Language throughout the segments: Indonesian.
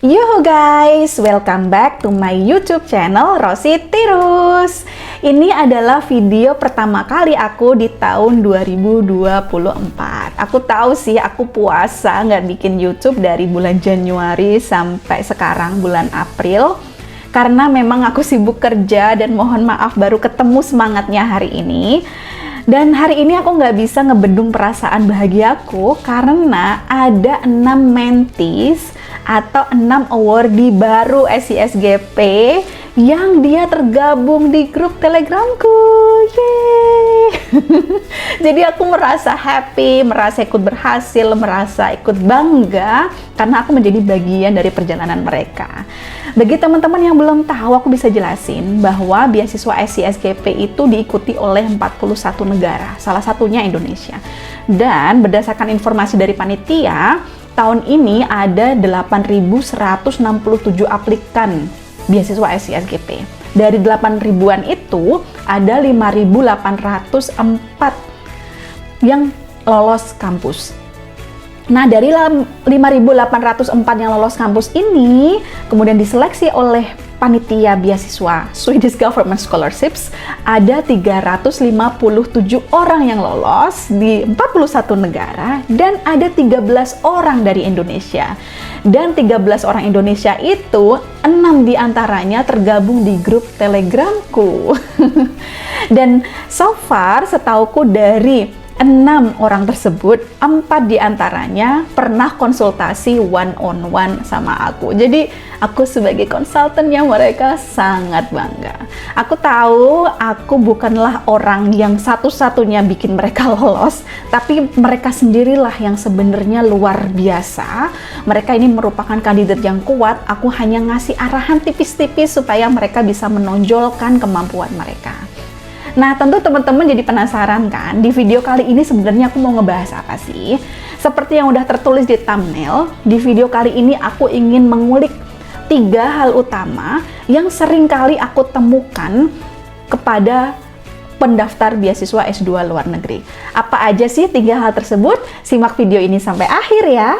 Yo guys, welcome back to my YouTube channel Rosi Tirus. Ini adalah video pertama kali aku di tahun 2024. Aku tahu sih, aku puasa nggak bikin YouTube dari bulan Januari sampai sekarang bulan April. Karena memang aku sibuk kerja dan mohon maaf baru ketemu semangatnya hari ini. Dan hari ini aku nggak bisa ngebendung perasaan bahagiaku karena ada 6 mentees atau 6 awardee baru SCSGP yang dia tergabung di grup Telegramku. Yeay! Jadi aku merasa happy, merasa ikut berhasil, merasa ikut bangga karena aku menjadi bagian dari perjalanan mereka. Bagi teman-teman yang belum tahu, aku bisa jelasin bahwa beasiswa SCSGP itu diikuti oleh 41 negara, salah satunya Indonesia. Dan berdasarkan informasi dari panitia, tahun ini ada 8.167 aplikan beasiswa SCSGP. Dari 8.000-an itu, ada 5.804 yang lolos kampus. Nah, dari 5.804 yang lolos kampus ini, kemudian diseleksi oleh panitia beasiswa Swedish Government Scholarships, ada 357 orang yang lolos di 41 negara, dan ada 13 orang dari Indonesia. Dan 13 orang Indonesia itu, 6 diantaranya tergabung di grup Telegramku. Dan so far, setauku dari 6 orang tersebut, 4 diantaranya pernah konsultasi one-on-one sama aku. Jadi aku sebagai konsultannya mereka sangat bangga. Aku tahu aku bukanlah orang yang satu-satunya bikin mereka lolos, tapi mereka sendirilah yang sebenarnya luar biasa. Mereka ini merupakan kandidat yang kuat. Aku hanya ngasih arahan tipis-tipis supaya mereka bisa menonjolkan kemampuan mereka. Nah, tentu teman-teman jadi penasaran kan, di video kali ini sebenarnya aku mau ngebahas apa sih? Seperti yang udah tertulis di thumbnail, di video kali ini aku ingin mengulik 3 hal utama yang sering kali aku temukan kepada pendaftar beasiswa S2 luar negeri. Apa aja sih 3 hal tersebut? Simak video ini sampai akhir ya!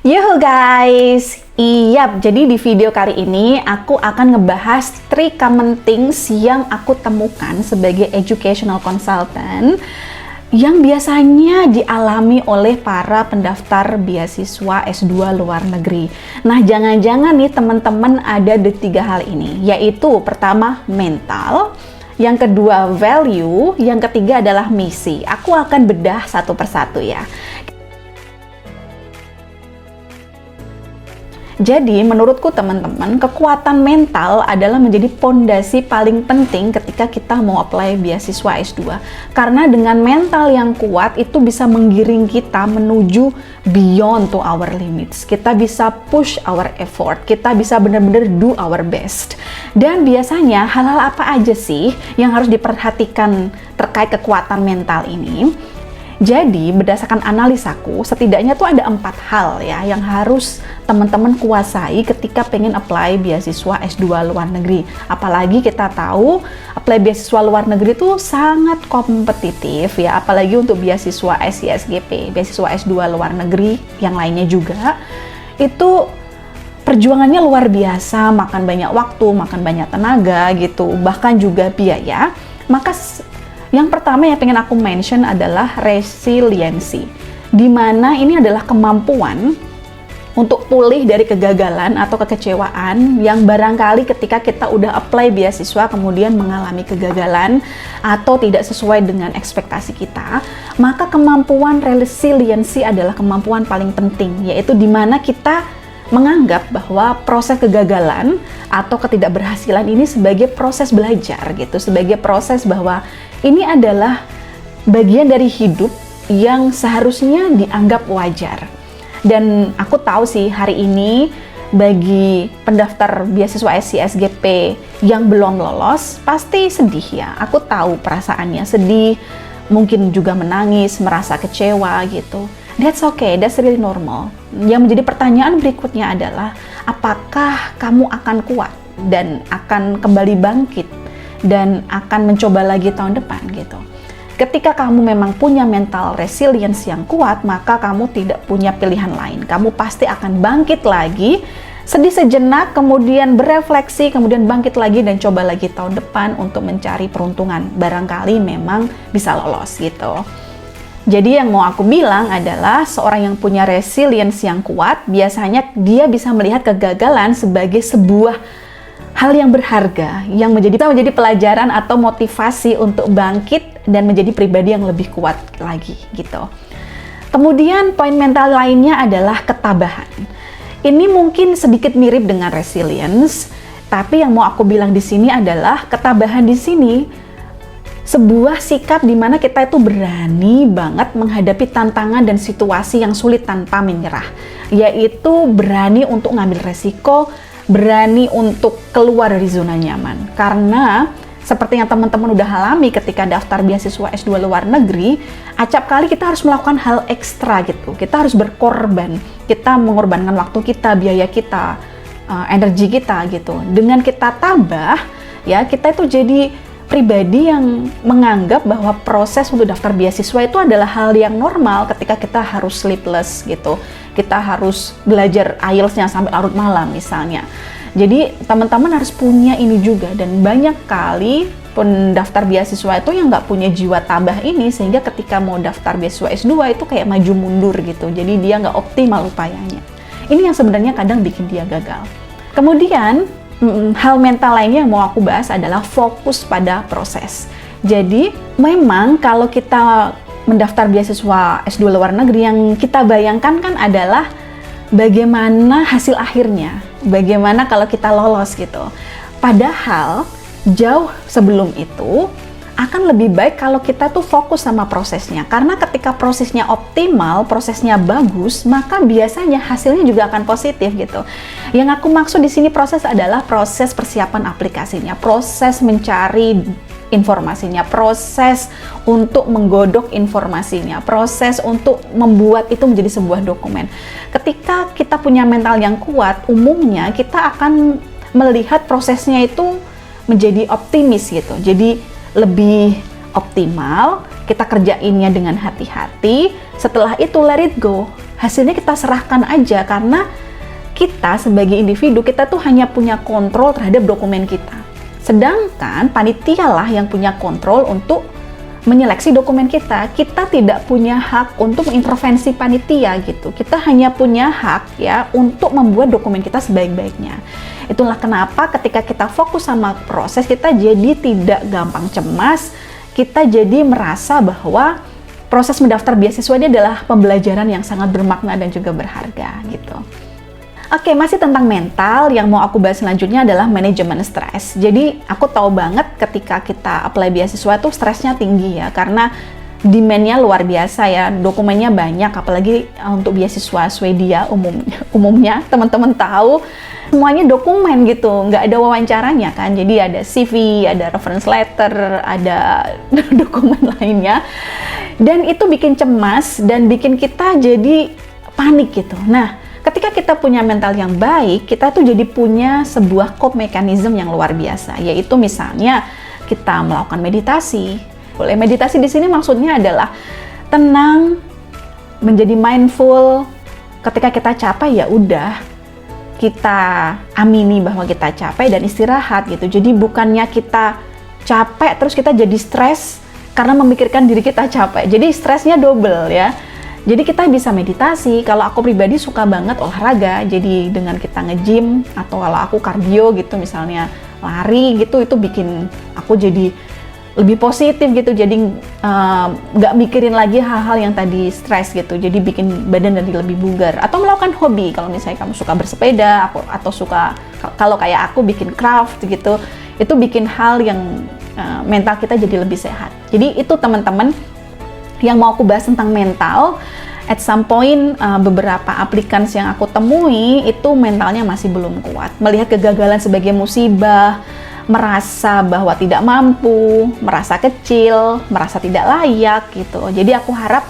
Yo guys, jadi di video kali ini aku akan ngebahas 3 common things yang aku temukan sebagai educational consultant yang biasanya dialami oleh para pendaftar beasiswa S2 luar negeri. Nah, jangan-jangan nih teman-teman ada di 3 hal ini, yaitu pertama mental, yang kedua value, yang ketiga adalah misi. Aku akan bedah satu persatu ya. Jadi, menurutku teman-teman, kekuatan mental adalah menjadi pondasi paling penting ketika kita mau apply beasiswa S2. Karena dengan mental yang kuat, itu bisa menggiring kita menuju beyond to our limits. Kita bisa push our effort, kita bisa benar-benar do our best. Dan biasanya, hal-hal apa aja sih yang harus diperhatikan terkait kekuatan mental ini? Jadi, berdasarkan analisaku, setidaknya tuh ada 4 hal ya yang harus teman-teman kuasai ketika pengen apply beasiswa S2 luar negeri. Apalagi kita tahu apply beasiswa luar negeri tuh sangat kompetitif ya, apalagi untuk beasiswa SCSGP, beasiswa S2 luar negeri yang lainnya juga. Itu perjuangannya luar biasa, makan banyak waktu, makan banyak tenaga gitu, bahkan juga biaya. Maka yang pertama yang pengen aku mention adalah resiliensi, dimana ini adalah kemampuan untuk pulih dari kegagalan atau kekecewaan yang barangkali ketika kita udah apply beasiswa kemudian mengalami kegagalan atau tidak sesuai dengan ekspektasi kita. Maka kemampuan resiliensi adalah kemampuan paling penting, yaitu dimana kita menganggap bahwa proses kegagalan atau ketidakberhasilan ini sebagai proses belajar gitu, sebagai proses bahwa ini adalah bagian dari hidup yang seharusnya dianggap wajar. Dan aku tahu sih hari ini bagi pendaftar beasiswa SCSGP yang belum lolos pasti sedih ya. Aku tahu perasaannya sedih, mungkin juga menangis, merasa kecewa gitu. That's okay, that's really normal. Yang menjadi pertanyaan berikutnya adalah, apakah kamu akan kuat dan akan kembali bangkit dan akan mencoba lagi tahun depan gitu. Ketika kamu memang punya mental resilience yang kuat, maka kamu tidak punya pilihan lain. Kamu pasti akan bangkit lagi, sedih sejenak, kemudian berefleksi, kemudian bangkit lagi dan coba lagi tahun depan untuk mencari peruntungan. Barangkali memang bisa lolos gitu. Jadi yang mau aku bilang adalah seorang yang punya resilience yang kuat, biasanya dia bisa melihat kegagalan sebagai sebuah hal yang berharga, yang menjadi pelajaran atau motivasi untuk bangkit dan menjadi pribadi yang lebih kuat lagi gitu. Kemudian poin mental lainnya adalah ketabahan. Ini mungkin sedikit mirip dengan resilience, tapi yang mau aku bilang di sini adalah ketabahan di sini sebuah sikap di mana kita itu berani banget menghadapi tantangan dan situasi yang sulit tanpa menyerah, yaitu berani untuk ngambil resiko, berani untuk keluar dari zona nyaman. Karena seperti yang teman-teman udah alami ketika daftar beasiswa S2 luar negeri, acap kali kita harus melakukan hal ekstra gitu. Kita harus berkorban, kita mengorbankan waktu kita, biaya kita, energi kita gitu. Dengan kita tabah, ya kita itu jadi pribadi yang menganggap bahwa proses untuk daftar beasiswa itu adalah hal yang normal ketika kita harus sleepless gitu. Kita harus belajar IELTS-nya sampai larut malam misalnya. Jadi teman-teman harus punya ini juga, dan banyak kali pendaftar beasiswa itu yang nggak punya jiwa tabah ini, sehingga ketika mau daftar beasiswa S2 itu kayak maju mundur gitu. Jadi dia nggak optimal upayanya. Ini yang sebenarnya kadang bikin dia gagal. Kemudian hal mental lainnya yang mau aku bahas adalah fokus pada proses. Jadi memang kalau kita mendaftar beasiswa S2 luar negeri, yang kita bayangkan kan adalah bagaimana hasil akhirnya, bagaimana kalau kita lolos gitu. Padahal jauh sebelum itu akan lebih baik kalau kita tuh fokus sama prosesnya. Karena ketika prosesnya optimal, prosesnya bagus, maka biasanya hasilnya juga akan positif gitu. Yang aku maksud di sini proses adalah proses persiapan aplikasinya, proses mencari informasinya, proses untuk menggodok informasinya, proses untuk membuat itu menjadi sebuah dokumen. Ketika kita punya mental yang kuat, umumnya kita akan melihat prosesnya itu menjadi optimis gitu. Jadi lebih optimal, kita kerjainnya dengan hati-hati. Setelah itu let it go, hasilnya kita serahkan aja, karena kita sebagai individu, kita tuh hanya punya kontrol terhadap dokumen kita. Sedangkan panitia lah yang punya kontrol untuk menyeleksi dokumen kita. Kita tidak punya hak untuk mengintervensi panitia gitu. Kita hanya punya hak ya untuk membuat dokumen kita sebaik-baiknya. Itulah kenapa ketika kita fokus sama proses, kita jadi tidak gampang cemas, kita jadi merasa bahwa proses mendaftar beasiswa ini adalah pembelajaran yang sangat bermakna dan juga berharga gitu. Oke, masih tentang mental, yang mau aku bahas selanjutnya adalah manajemen stres. Jadi aku tahu banget ketika kita apply beasiswa itu stresnya tinggi ya, karena demand-nya luar biasa ya, dokumennya banyak, apalagi untuk beasiswa Swedia umumnya teman-teman tahu semuanya dokumen gitu, nggak ada wawancaranya kan. Jadi ada CV, ada reference letter, ada dokumen lainnya, dan itu bikin cemas dan bikin kita jadi panik gitu. Nah, ketika kita punya mental yang baik, kita tuh jadi punya sebuah coping mechanism yang luar biasa, yaitu misalnya kita melakukan meditasi. Boleh meditasi di sini maksudnya adalah tenang, menjadi mindful. Ketika kita capek ya udah, kita amini bahwa kita capek dan istirahat gitu. Jadi bukannya kita capek terus kita jadi stres karena memikirkan diri kita capek. Jadi stresnya double ya. Jadi kita bisa meditasi. Kalau aku pribadi suka banget olahraga. Jadi dengan kita nge-gym atau kalau aku cardio gitu misalnya lari gitu, itu bikin aku jadi lebih positif gitu. Jadi nggak mikirin lagi hal-hal yang tadi stres gitu. Jadi bikin badan jadi lebih bugar. Atau melakukan hobi. Kalau misalnya kamu suka bersepeda atau suka, kalau kayak aku bikin craft gitu, itu bikin hal yang mental kita jadi lebih sehat. Jadi itu teman-teman yang mau aku bahas tentang mental. At some point beberapa applicants yang aku temui itu mentalnya masih belum kuat, melihat kegagalan sebagai musibah, merasa bahwa tidak mampu, merasa kecil, merasa tidak layak gitu. Jadi aku harap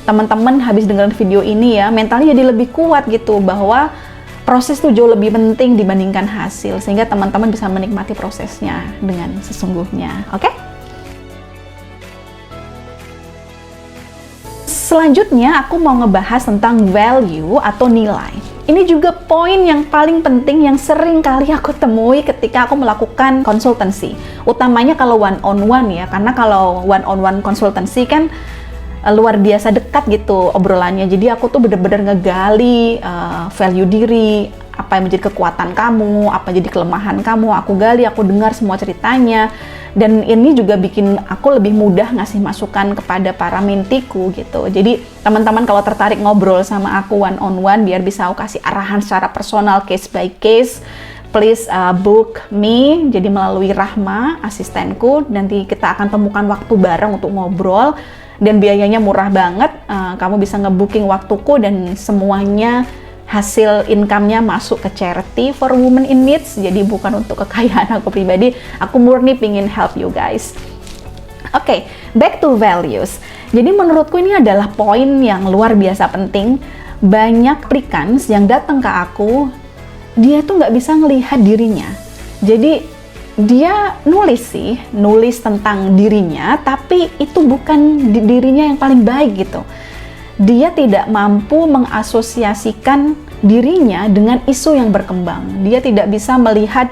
teman-teman habis dengerin video ini ya, mentalnya jadi lebih kuat gitu, bahwa proses tuh jauh lebih penting dibandingkan hasil, sehingga teman-teman bisa menikmati prosesnya dengan sesungguhnya. Oke? Selanjutnya aku mau ngebahas tentang value atau nilai. Ini juga poin yang paling penting yang sering kali aku temui ketika aku melakukan konsultansi. Utamanya kalau one on one ya, karena kalau one on one konsultansi kan luar biasa dekat gitu obrolannya. Jadi aku tuh bener-bener ngegali value diri, apa yang menjadi kekuatan kamu, apa jadi kelemahan kamu, aku gali, aku dengar semua ceritanya. Dan ini juga bikin aku lebih mudah ngasih masukan kepada para mentiku gitu. Jadi teman-teman kalau tertarik ngobrol sama aku one on one biar bisa aku kasih arahan secara personal, case by case, please book me, jadi melalui Rahma, asistenku. Nanti kita akan temukan waktu bareng untuk ngobrol, dan biayanya murah banget. Kamu bisa ngebooking waktuku dan semuanya hasil income-nya masuk ke charity for women in needs, jadi bukan untuk kekayaan aku pribadi. Aku murni pingin help you guys. Oke, back to values. Jadi menurutku ini adalah poin yang luar biasa penting. Banyak applicants yang datang ke aku, dia tuh nggak bisa ngelihat dirinya. Jadi dia nulis tentang dirinya, tapi itu bukan dirinya yang paling baik gitu. Dia tidak mampu mengasosiasikan dirinya dengan isu yang berkembang. Dia tidak bisa melihat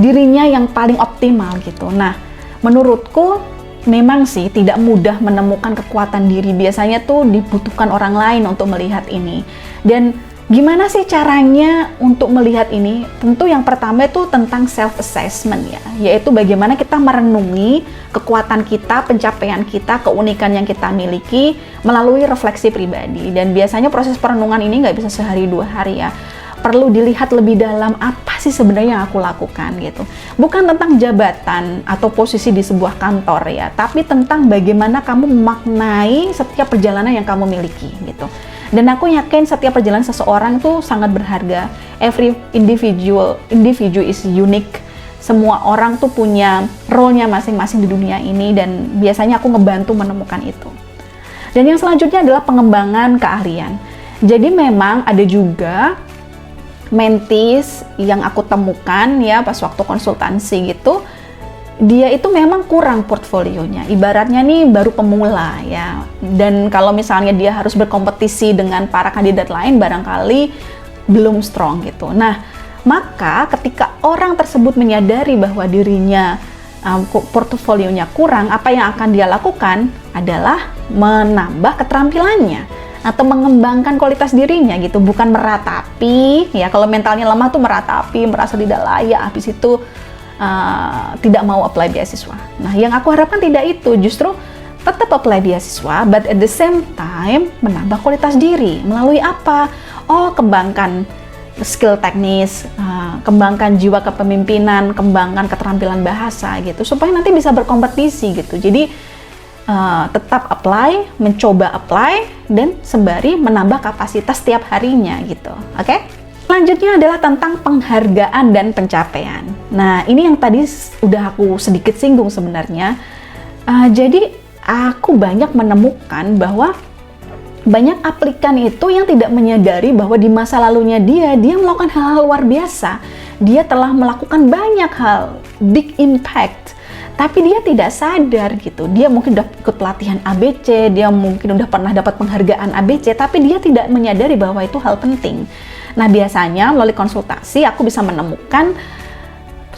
dirinya yang paling optimal gitu. Nah, menurutku memang sih tidak mudah menemukan kekuatan diri. Biasanya tuh dibutuhkan orang lain untuk melihat ini. Dan gimana sih caranya untuk melihat ini? Tentu yang pertama itu tentang self-assessment ya, yaitu bagaimana kita merenungi kekuatan kita, pencapaian kita, keunikan yang kita miliki melalui refleksi pribadi. Dan biasanya proses perenungan ini nggak bisa sehari dua hari ya. Perlu dilihat lebih dalam, apa sih sebenarnya yang aku lakukan gitu. Bukan tentang jabatan atau posisi di sebuah kantor ya, tapi tentang bagaimana kamu memaknai setiap perjalanan yang kamu miliki gitu. Dan aku yakin setiap perjalanan seseorang tuh sangat berharga. Every individu is unique. Semua orang tuh punya role-nya masing-masing di dunia ini, dan biasanya aku ngebantu menemukan itu. Dan yang selanjutnya adalah pengembangan keahlian. Jadi memang ada juga mentees yang aku temukan ya pas waktu konsultansi gitu, dia itu memang kurang portfolionya, ibaratnya nih baru pemula ya, dan kalau misalnya dia harus berkompetisi dengan para kandidat lain barangkali belum strong gitu. Nah, maka ketika orang tersebut menyadari bahwa dirinya portofolionya kurang, apa yang akan dia lakukan adalah menambah keterampilannya atau mengembangkan kualitas dirinya gitu, bukan meratapi ya. Kalau mentalnya lemah tuh meratapi, merasa tidak layak, habis itu tidak mau apply beasiswa. Nah, yang aku harapkan tidak itu, justru tetap apply beasiswa, but at the same time menambah kualitas diri. Melalui apa? Oh, kembangkan skill teknis, kembangkan jiwa kepemimpinan, kembangkan keterampilan bahasa gitu, supaya nanti bisa berkompetisi gitu. Jadi tetap apply, mencoba apply, dan sembari menambah kapasitas setiap harinya gitu. Oke? Selanjutnya adalah tentang penghargaan dan pencapaian. Nah, ini yang tadi udah aku sedikit singgung sebenarnya. Jadi, aku banyak menemukan bahwa banyak aplikan itu yang tidak menyadari bahwa di masa lalunya dia melakukan hal-hal luar biasa. Dia telah melakukan banyak hal, big impact. Tapi dia tidak sadar gitu. Dia mungkin udah ikut pelatihan ABC, dia mungkin udah pernah dapat penghargaan ABC, tapi dia tidak menyadari bahwa itu hal penting. Nah, biasanya melalui konsultasi aku bisa menemukan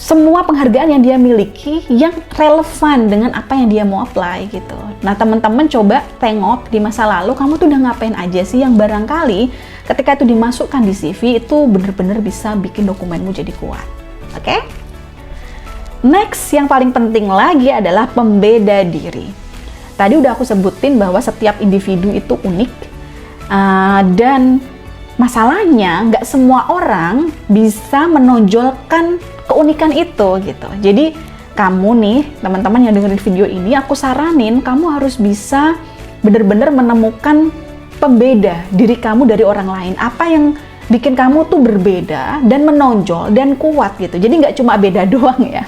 semua penghargaan yang dia miliki yang relevan dengan apa yang dia mau apply gitu. Nah, teman-teman coba tengok di masa lalu kamu tuh udah ngapain aja sih yang barangkali ketika itu dimasukkan di CV itu bener-bener bisa bikin dokumenmu jadi kuat. Oke? Next, yang paling penting lagi adalah pembeda diri. Tadi udah aku sebutin bahwa setiap individu itu unik, dan masalahnya nggak semua orang bisa menonjolkan keunikan itu gitu. Jadi kamu nih, teman-teman yang dengerin video ini, aku saranin kamu harus bisa benar-benar menemukan pembeda diri kamu dari orang lain. Apa yang bikin kamu tuh berbeda dan menonjol dan kuat gitu. Jadi nggak cuma beda doang ya,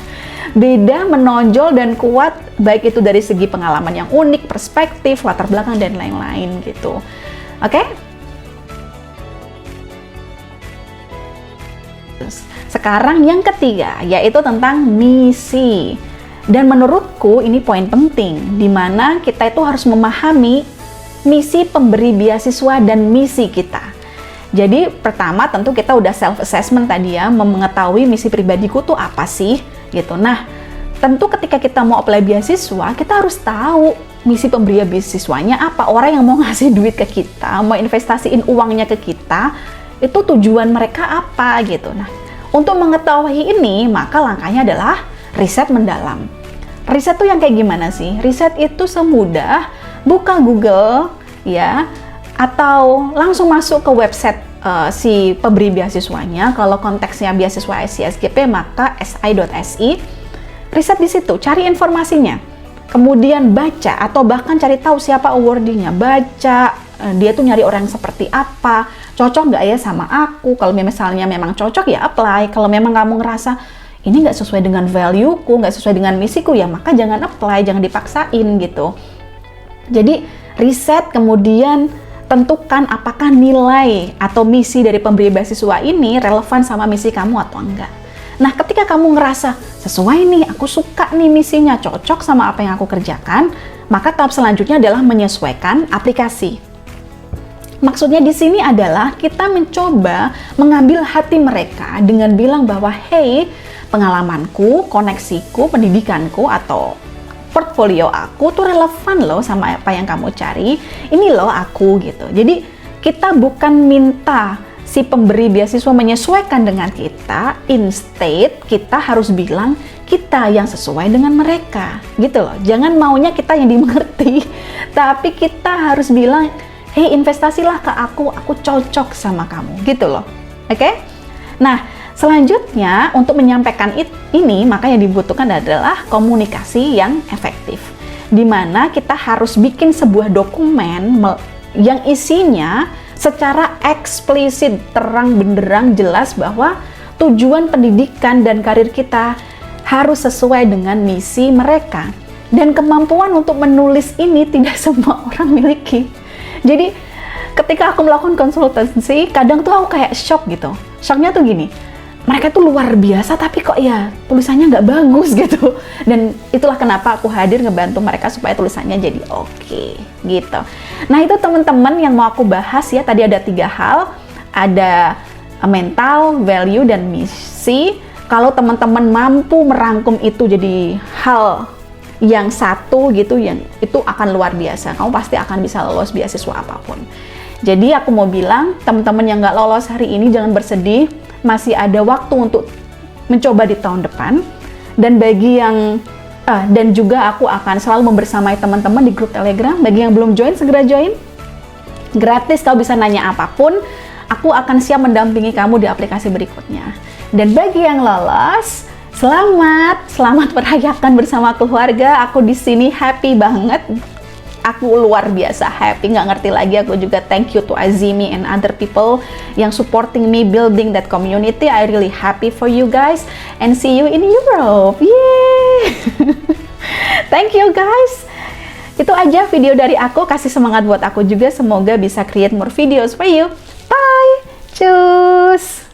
beda, menonjol, dan kuat, baik itu dari segi pengalaman yang unik, perspektif, latar belakang, dan lain-lain gitu. Oke? Sekarang yang ketiga, yaitu tentang misi. Dan menurutku ini poin penting, di mana kita itu harus memahami misi pemberi beasiswa dan misi kita. Jadi pertama tentu kita udah self-assessment tadi ya, mengetahui misi pribadiku tuh apa sih gitu. Nah, tentu ketika kita mau apply beasiswa, kita harus tahu misi pemberi beasiswanya apa, orang yang mau ngasih duit ke kita, mau investasiin uangnya ke kita, itu tujuan mereka apa gitu. Nah, untuk mengetahui ini, maka langkahnya adalah riset mendalam. Riset tuh yang kayak gimana sih? Riset itu semudah buka Google ya, atau langsung masuk ke website si pemberi beasiswanya. Kalau konteksnya beasiswa SCSGP maka si.si. Riset di situ, cari informasinya. Kemudian baca atau bahkan cari tahu siapa awardee-nya. Baca dia tuh nyari orang seperti apa, cocok nggak ya sama aku. Kalau misalnya memang cocok ya apply. Kalau memang kamu ngerasa ini nggak sesuai dengan value-ku, nggak sesuai dengan misiku, ya maka jangan apply, jangan dipaksain gitu. Jadi riset, kemudian tentukan apakah nilai atau misi dari pemberi beasiswa ini relevan sama misi kamu atau enggak. Nah, ketika kamu ngerasa sesuai nih, aku suka nih misinya, cocok sama apa yang aku kerjakan, maka tahap selanjutnya adalah menyesuaikan aplikasi. Maksudnya di sini adalah kita mencoba mengambil hati mereka dengan bilang bahwa, hey, pengalamanku, koneksiku, pendidikanku, atau portfolio aku tuh relevan loh sama apa yang kamu cari. Ini loh aku gitu. Jadi kita bukan minta si pemberi beasiswa menyesuaikan dengan kita, instead kita harus bilang kita yang sesuai dengan mereka gitu loh. Jangan maunya kita yang dimengerti, tapi kita harus bilang, hey, investasilah ke aku cocok sama kamu gitu loh. Oke? Nah, selanjutnya, untuk menyampaikan ini, maka yang dibutuhkan adalah komunikasi yang efektif. Di mana kita harus bikin sebuah dokumen yang isinya secara eksplisit, terang benderang, jelas bahwa tujuan pendidikan dan karir kita harus sesuai dengan misi mereka. Dan kemampuan untuk menulis ini tidak semua orang miliki. Jadi, ketika aku melakukan konsultasi, kadang tuh aku kayak shock gitu. Shocknya tuh gini, mereka tuh luar biasa tapi kok ya tulisannya nggak bagus gitu. Dan itulah kenapa aku hadir ngebantu mereka supaya tulisannya jadi oke gitu. Nah, itu teman-teman yang mau aku bahas ya. Tadi ada 3 hal, ada mental, value, dan misi. Kalau teman-teman mampu merangkum itu jadi hal yang satu gitu, yang itu akan luar biasa. Kamu pasti akan bisa lolos beasiswa apapun. Jadi aku mau bilang, teman-teman yang nggak lolos hari ini jangan bersedih. Masih ada waktu untuk mencoba di tahun depan. Dan bagi yang dan juga aku akan selalu membersamai teman-teman di grup Telegram. Bagi yang belum join, segera join. Gratis, kau bisa nanya apapun. Aku akan siap mendampingi kamu di aplikasi berikutnya. Dan bagi yang lolos, selamat merayakan bersama keluarga. Aku di sini happy banget. Aku luar biasa happy, nggak ngerti lagi. Aku juga thank you to Azimi and other people yang supporting me building that community. I really happy for you guys and see you in Europe. Yeay! Thank you guys. Itu aja video dari aku, kasih semangat buat aku juga. Semoga bisa create more videos for you. Bye! Cus!